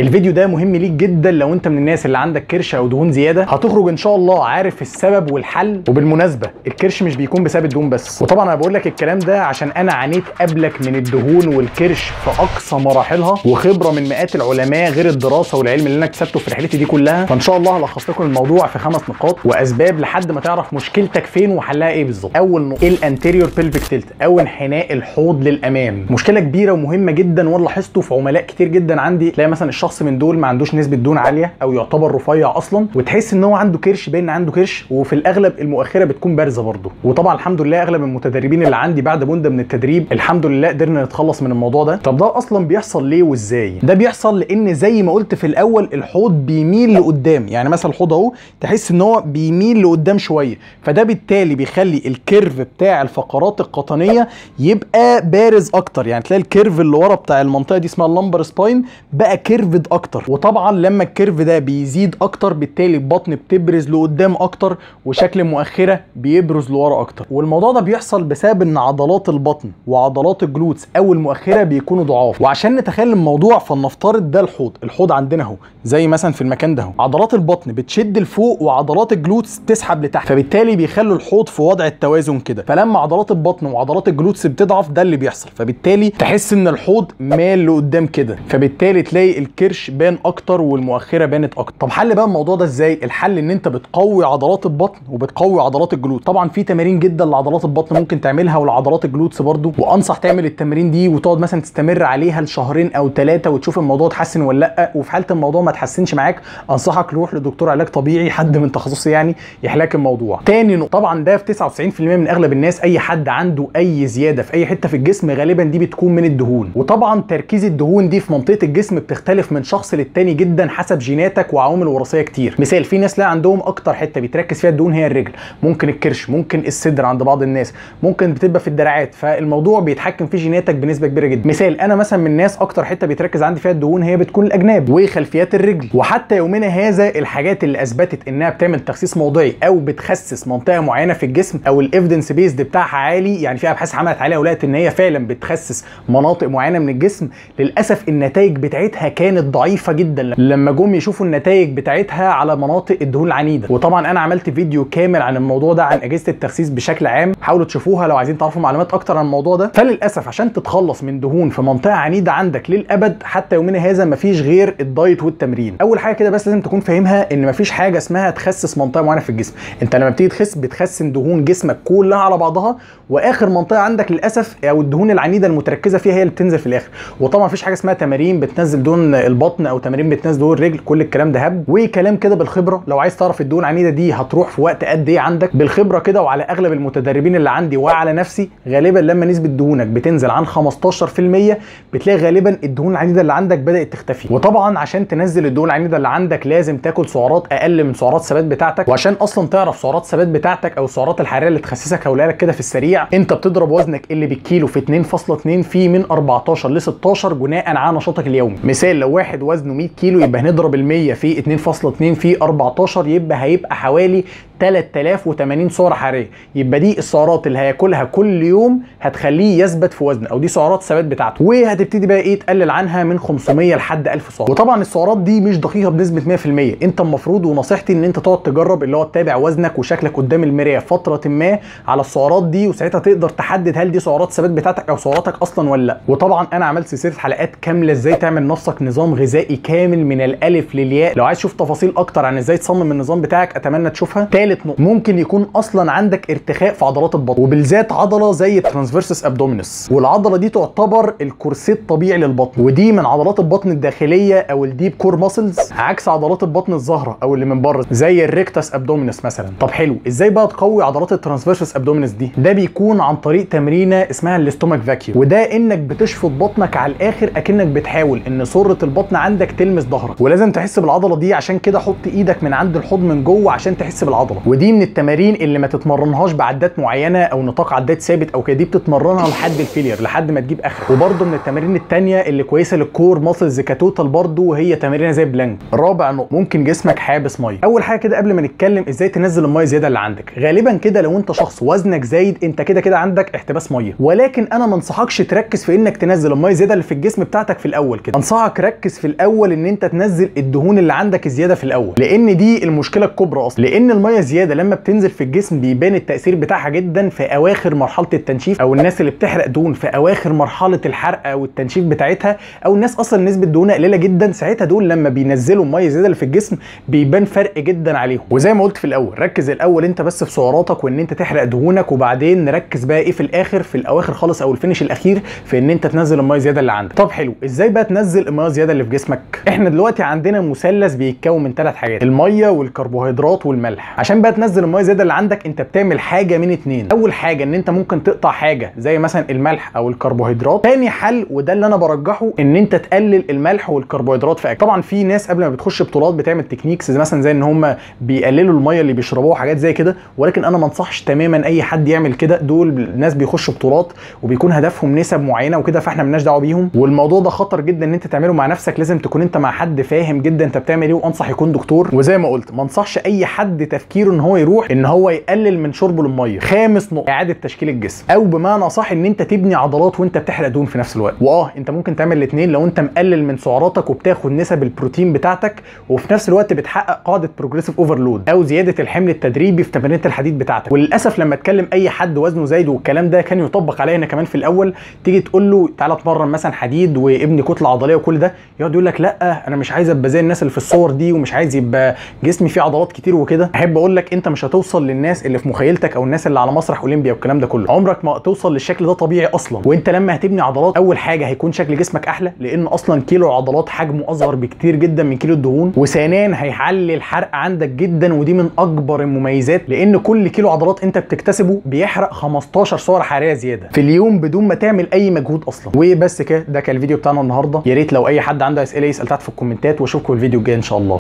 الفيديو ده مهم ليك جدا لو انت من الناس اللي عندك كرش او دهون زياده، هتخرج ان شاء الله عارف السبب والحل. وبالمناسبه الكرش مش بيكون بسبب الدهون بس، وطبعا انا بقول لك الكلام ده عشان انا عانيت قبلك من الدهون والكرش في اقصى مراحلها، وخبره من مئات العلماء غير الدراسه والعلم اللي انا اكتسبته في رحلتي دي كلها. فان شاء الله هلخص لكم الموضوع في 5 نقاط واسباب لحد ما تعرف مشكلتك فين وحلها ايه بالظبط. اول نقطه الانتيريور بلفيك تلت او انحناء الحوض للامام، مشكله كبيره ومهمه جدا، وانا لاحظته في عملاء كتير جدا عندي. تلاقي مثلا الشخص من دول ما عندوش نسبه دهون عاليه او يعتبر رفيع اصلا، وتحس ان هو عنده كرش، باين عنده كرش، وفي الاغلب المؤخره بتكون بارزه برده. وطبعا الحمد لله اغلب المتدربين اللي عندي بعد مده من التدريب الحمد لله قدرنا نتخلص من الموضوع ده. طب ده اصلا بيحصل ليه وازاي؟ ده بيحصل لان زي ما قلت في الاول الحوض بيميل لقدام، يعني مثلا الحوض اهو تحس ان هو بيميل لقدام شويه، فده بالتالي بيخلي الكيرف بتاع الفقرات القطنيه يبقى بارز اكتر. يعني تلاقي الكيرف اللي ورا بتاع المنطقه دي اسمها اللمبر سباين بقى كيرفد اكتر، وطبعا لما الكيرف ده بيزيد اكتر بالتالي البطن بتبرز لقدام اكتر وشكل المؤخره بيبرز لورا اكتر. والموضوع ده بيحصل بسبب ان عضلات البطن وعضلات الجلوتس او المؤخره بيكونوا ضعاف. وعشان نتخيل الموضوع فلنفترض ده الحوض عندنا اهو، زي مثلا في المكان ده اهو، عضلات البطن بتشد لفوق وعضلات الجلوتس تسحب لتحت، فبالتالي بيخلوا الحوض في وضع التوازن كده. فلما عضلات البطن وعضلات الجلوتس بتضعف ده اللي بيحصل، فبالتالي تحس ان الحوض مال لقدام كده، فبالتالي تلاقي الكرش بان اكتر والمؤخره بانت اكتر. طب حل بقى الموضوع ده ازاي؟ الحل ان انت بتقوي عضلات البطن وبتقوي عضلات الجلوتس. طبعا في تمارين جدا لعضلات البطن ممكن تعملها ولعضلات الجلوتس برده، وانصح تعمل التمارين دي وتقعد مثلا تستمر عليها لشهرين او 3 وتشوف الموضوع اتحسن ولا لا. وفي حاله الموضوع ما اتحسنش معاك انصحك تروح لدكتور علاج طبيعي، حد من تخصصي يعني يحلك الموضوع. تاني نقطه، طبعا ده في 99% من اغلب الناس، اي حد عنده اي زياده في اي حته في الجسم غالبا دي بتكون من الدهون. وطبعا تركيز الدهون دي في منطقه الجسم بتختلف من شخص للتاني جدا حسب جيناتك وعوامل وراثيه كتير. مثال، في ناس لا عندهم اكتر حته بيتركز فيها الدهون هي الرجل، ممكن الكرش، ممكن الصدر عند بعض الناس، ممكن بتبقى في الدراعات، فالموضوع بيتحكم في جيناتك بنسبه كبيره جدا. مثال، انا مثلا من الناس اكتر حته بيتركز عندي فيها الدهون هي بتكون الاجناب وخلفيات الرجل. وحتى يومنا هذا الحاجات اللي اثبتت انها بتعمل تخسيس موضعي او بتخسس منطقه معينه في الجسم او الايفيدنس بيزد بتاعها عالي، يعني في ابحاث عملت عليها ولقت ان هي فعلا بتخسس مناطق معينه من الجسم، للاسف النتائج بتاعتها كانت ضعيفه جدا لما جم يشوفوا النتائج بتاعتها على مناطق الدهون العنيده. وطبعا انا عملت فيديو كامل عن الموضوع ده، عن اجهزه التخسيس بشكل عام، حاولوا تشوفوها لو عايزين تعرفوا معلومات اكتر عن الموضوع ده. فللاسف عشان تتخلص من دهون في منطقه عنيده عندك للابد حتى يومنا هذا مفيش غير الدايت والتمرين. اول حاجه كده بس لازم تكون فاهمها ان مفيش حاجه اسمها تخسس منطقه معينه في الجسم. انت لما بتيجي تخس بتخسن دهون جسمك كلها على بعضها، واخر منطقه عندك للاسف او الدهون العنيده المتركزه فيها هي اللي بتنزل في الاخر. وطبعا مفيش حاجه اسمها تمارين بتنزل دهون البطن او تمارين بتنزل دهون الرجل، كل الكلام ده هبد وكلام كده بالخبره. لو عايز تعرف الدهون العنيده دي هتروح في وقت قد ايه عندك بالخبره كده، وعلى اغلب المتدربين اللي عندي وعلى نفسي غالبا لما نسبه دهونك بتنزل عن 15% بتلاقي غالبا الدهون العنيده اللي عندك بدات تختفي. وطبعا عشان تنزل الدهون العنيده اللي عندك لازم تاكل سعرات اقل من سعرات ثبات بتاعتك. وعشان اصلا تعرف سعرات ثبات بتاعتك او السعرات الحراريه اللي تخسسك هقولها لك كده في السريع، انت بتضرب وزنك اللي بالكيلو في 2.2 في من 14 ل 16 بناء على نشاطك اليومي. مثال، لو واحد وزنه 100 كيلو يبقى هنضرب ال 100 في 2.2 في 14 هيبقى حوالي 3080 سعره حراريه. يبقى دي السعرات اللي هياكلها كل يوم هتخليه يثبت في وزنه، او دي سعرات ثبات بتاعته. وهتبتدي بقى ايه تقلل عنها من 500 لحد 1000 سعر. وطبعا السعرات دي مش دقيقه بنسبه 100%. انت المفروض ونصيحتي ان انت تقعد تجرب اللي هو تتابع وزنك وشكلك قدام المرايه فتره ما على السعرات دي، وساعتها تقدر تحدد هل دي سعرات ثبات بتاعتك او سعراتك اصلا ولا لا. وطبعا انا عملت سلسله حلقات كامله ازاي تعمل نفسك نظام غذائي كامل من الالف للياء. لو عايز تشوف تفاصيل اكتر عن ازاي تصمم النظام بتاعك اتمنى تشوفها. ثالث نقطه، ممكن يكون اصلا عندك ارتخاء في عضلات البطن، وبالذات عضله زي الترانسفيرسس ابدومينس، والعضله دي تعتبر الكورسيت الطبيعي للبطن، ودي من عضلات البطن الداخليه او الديب كور ماسلز، عكس عضلات البطن الظاهره او اللي من بره زي الريكتس ابدومينس مثلا. طب حلو، ازاي بقى تقوي عضلات الترانسفيرسس ابدومينس دي؟ ده بيكون عن طريق تمرينه اسمها الاستومك فاكيوم، وده انك بتشفط بطنك على الاخر اكنك بتحاول ان سره البطن عندك تلمس ظهرك، ولازم تحس بالعضله دي. عشان كده حط ايدك من عند الحوض من جوه عشان تحس بالعضله. ودي من التمارين اللي ما تتمرنهاش بعدات معينه او نطاق عدات ثابت او كده، دي بتتمرنها لحد الفيلير لحد ما تجيب اخر. وبرده من التمارين الثانيه اللي كويسه للكور ماسلز كتوتال برده وهي تمارين زي بلانك. رابع نقطه، ممكن جسمك حابس ميه. اول حاجه كده قبل ما نتكلم ازاي تنزل الميه زياده اللي عندك، غالبا كده لو انت شخص وزنك زايد انت كده عندك احتباس ميه، ولكن انا ما انصحكش تركز في انك تنزل الميه زياده اللي في الجسم بتاعتك في الاول كده. انصحك ركز ركز في الاول ان انت تنزل الدهون اللي عندك الزياده في الاول، لان دي المشكله الكبرى اصلا. لان الميه زياده لما بتنزل في الجسم بيبان التاثير بتاعها جدا في اواخر مرحله التنشيف، او الناس اللي بتحرق دهون في اواخر مرحله الحرق او التنشيف بتاعتها، او الناس اصلا نسبه دهونها قليله جدا، ساعتها دول لما بينزلوا الميه زياده اللي في الجسم بيبان فرق جدا عليهم. وزي ما قلت في الاول، ركز الاول انت بس في سعراتك وان انت تحرق دهونك، وبعدين نركز بقى ايه في الاخر، في الاواخر خالص او الفينش الاخير، في ان انت تنزل الميه زياده اللي عندك. طب حلو، ازاي بقى تنزل الميه زياده اللي في جسمك؟ احنا دلوقتي عندنا مثلث بيتكون من 3 حاجات، الميه والكربوهيدرات والملح. عشان بقى تنزل الميه زياده اللي عندك انت بتعمل حاجه من 2. اول حاجه ان انت ممكن تقطع حاجه زي مثلا الملح او الكربوهيدرات. تاني حل وده اللي انا برجحه ان انت تقلل الملح والكربوهيدرات في اكل. طبعا في ناس قبل ما بتخش بطولات بتعمل تكنيكس مثلا زي ان هم بيقللوا الميه اللي بيشربوها وحاجات زي كده، ولكن انا ما انصحش تماما اي حد يعمل كده. دول ناس بيخشوا بطولات وبيكون هدفهم نسب معينه وكده، فاحنا مالناش دعوه بيهم، والموضوع ده خطر جدا ان انت تعمله مع نفسك. لازم تكون انت مع حد فاهم جدا انت بتعمل ايه، وانصح يكون دكتور. وزي ما قلت ما انصحش اي حد تفكيره ان هو يروح ان هو يقلل من شربه للميه. خامس نقطه، اعاده تشكيل الجسم، او بمعنى صح ان انت تبني عضلات وانت بتحرق دهون في نفس الوقت. انت ممكن تعمل الاثنين لو انت مقلل من سعراتك وبتاخد نسب البروتين بتاعتك، وفي نفس الوقت بتحقق قاعده بروجريسيف اوفرلود او زياده الحمل التدريبي في تمرينات الحديد بتاعتك. وللاسف لما اتكلم اي حد وزنه زايد والكلام ده كان يطبق عليا انا كمان في الاول، تيجي تقول له تعالى اتمرن مثلا حديد وابني كتله عضليه وكل ده، يقعد يقول لك لا انا مش عايز ابقى زي الناس اللي في الصور دي، ومش عايز يبقى جسمي فيه عضلات كتير وكده. احب اقول لك انت مش هتوصل للناس اللي في مخيلتك او الناس اللي على مسرح اولمبيا والكلام ده كله، عمرك ما توصل للشكل ده طبيعي اصلا. وانت لما هتبني عضلات، اول حاجه هيكون شكل جسمك احلى، لان اصلا كيلو العضلات حجمه اصغر بكتير جدا من كيلو الدهون. وثانيا هيحلل الحرق عندك جدا، ودي من اكبر المميزات، لان كل كيلو عضلات انت بتكتسبه بيحرق 15 سعره حراريه زياده في اليوم بدون ما تعمل اي مجهود اصلا. وبس كده، ده كان الفيديو بتاعنا النهارده. يا ريت لو اي حد عنده اسئله يسال تحت في الكومنتات، واشوفكم الفيديو الجاي ان شاء الله.